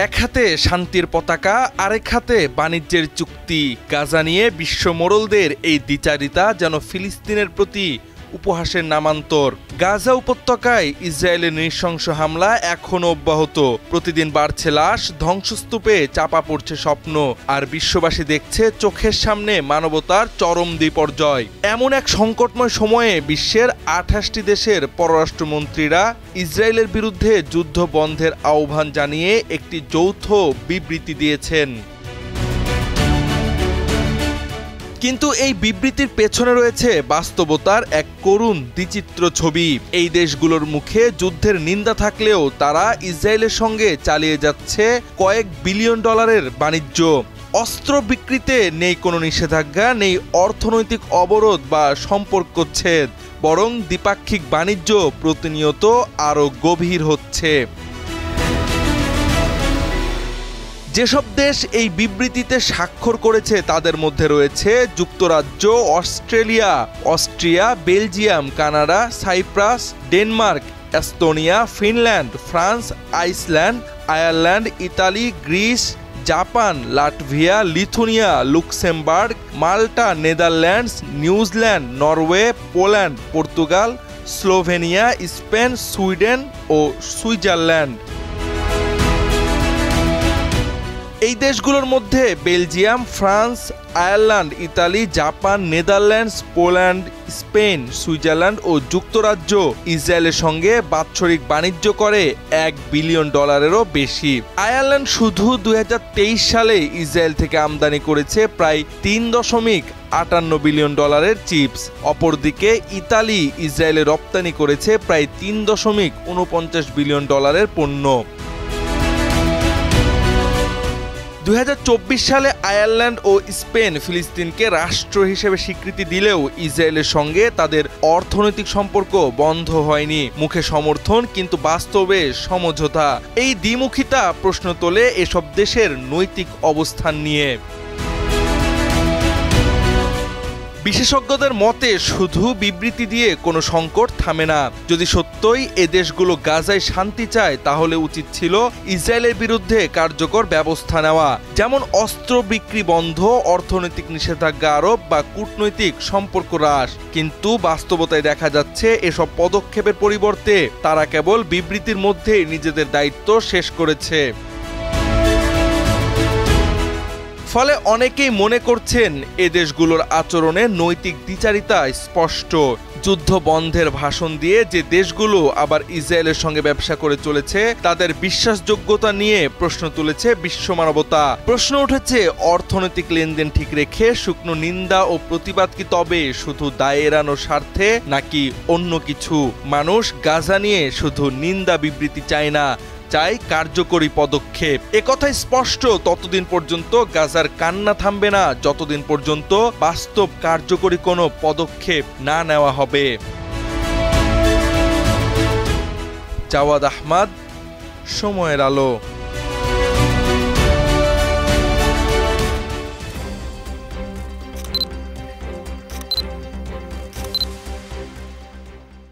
এক হাতে শান্তির পতাকা, আরেক হাতে বাণিজ্যের চুক্তি। গাজা নিয়ে বিশ্ব মোড়লদের এই দ্বিচারিতা যেন ফিলিস্তিনের প্রতি উপহাসের নামান্তর। গাজা উপত্যকায় ইসরায়েলের নৃশংস হামলা এখনও অব্যাহত। প্রতিদিন বাড়ছে লাশ, ধ্বংসস্তূপে চাপা পড়ছে স্বপ্ন, আর বিশ্ববাসী দেখছে চোখের সামনে মানবতার চরম বিপর্যয়। এমন এক সংকটময় সময়ে বিশ্বের 28টি দেশের পররাষ্ট্রমন্ত্রীরা ইসরায়েলের বিরুদ্ধে যুদ্ধ বন্ধের আহ্বান জানিয়ে একটি যৌথ বিবৃতি দিয়েছেন। কিন্তু এই বিবৃতির পেছনে রয়েছে বাস্তবতার এক করুণ দ্বিচিত্র ছবি। এই দেশগুলোর মুখে যুদ্ধের নিন্দা থাকলেও তারা ইসরায়েলের সঙ্গে চালিয়ে যাচ্ছে কয়েক বিলিয়ন ডলারের বাণিজ্য। অস্ত্র বিক্রিতে নেই কোনো নিষেধাজ্ঞা, নেই অর্থনৈতিক অবরোধ বা সম্পর্কচ্ছেদ, বরং দ্বিপাক্ষিক বাণিজ্য প্রতিনিয়ত আরও গভীর হচ্ছে। যেসব দেশ এই বিবৃতিতে স্বাক্ষর করেছে তাদের মধ্যে রয়েছে যুক্তরাজ্য, Australia, Austria, Belgium, Canada, Cyprus, Denmark, Estonia, Finland, France, Iceland, Ireland, Italy, Greece, Japan, Latvia, Lithuania, Luxembourg, Malta, Netherlands, New Zealand, Norway, Poland, Portugal, Slovenia, Spain, Sweden ও সুইজারল্যান্ড। এই দেশগুলোর মধ্যে Belgium, France, Ireland, Italy, Japan, Netherlands, Poland, Spain, Switzerland ও যুক্তরাজ্য ইসরায়েলের সঙ্গে বাৎসরিক বাণিজ্য করে $1 বিলিয়ন বেশি। আয়ারল্যান্ড শুধু 2023 সালে ইসরায়েল থেকে আমদানি করেছে প্রায় $3.58 বিলিয়ন চিপস। অপরদিকে ইতালি ইসরায়েলে রপ্তানি করেছে প্রায় $3.49 বিলিয়ন পণ্য। 2024 সালে আয়ারল্যান্ড ও স্পেন ফিলিস্তিনকে রাষ্ট্র হিসেবে স্বীকৃতি দিলেও ইসরায়েলের সঙ্গে তাদের অর্থনৈতিক সম্পর্ক বন্ধ হয়নি। মুখে সমর্থন, কিন্তু বাস্তবে সমঝোতা। এই দ্বিমুখিতা প্রশ্ন তোলে এসব দেশের নৈতিক অবস্থান নিয়ে। বিশেষজ্ঞদের মতে শুধু বিবৃতি দিয়ে কোনো সংকট থামে না। যদি সত্যই এ দেশগুলো গাজায় শান্তি চায়, তাহলে উচিত ছিল ইসরায়েলের বিরুদ্ধে কার্যকর ব্যবস্থা নেওয়া, যেমন অস্ত্র বিক্রি বন্ধ, অর্থনৈতিক নিষেধাজ্ঞা আরোপ বা কূটনৈতিক সম্পর্ক হ্রাস। কিন্তু বাস্তবতায় দেখা যাচ্ছে এসব পদক্ষেপের পরিবর্তে তারা কেবল বিবৃতির মধ্যেই নিজেদের দায়িত্ব শেষ করেছে। ফলে অনেকেই মনে করছেন এ দেশগুলোর আচরণে নৈতিক দ্বিচারিতা স্পষ্ট। যুদ্ধ বন্ধের ভাষণ দিয়ে যে দেশগুলো আবার ইসরায়েলের সঙ্গে ব্যবসা করে চলেছে, তাদের বিশ্বাসযোগ্যতা নিয়ে প্রশ্ন তুলেছে বিশ্ব মানবতা। প্রশ্ন উঠেছে, অর্থনৈতিক লেনদেন ঠিক রেখে শুকনো নিন্দা ও প্রতিবাদ কি তবে শুধু দায় এড়ানোর স্বার্থে, নাকি অন্য কিছু? মানুষ গাজা নিয়ে শুধু নিন্দা বিবৃতি চায় না, চাই কার্যকরী পদক্ষেপ। একথাই স্পষ্ট ততদিন পর্যন্ত গাজার কান্না থামবে না, যতদিন পর্যন্ত বাস্তব কার্যকরী কোনো পদক্ষেপ না নেওয়া হবে। জাওয়াদ আহমদ, সময়ের আলো।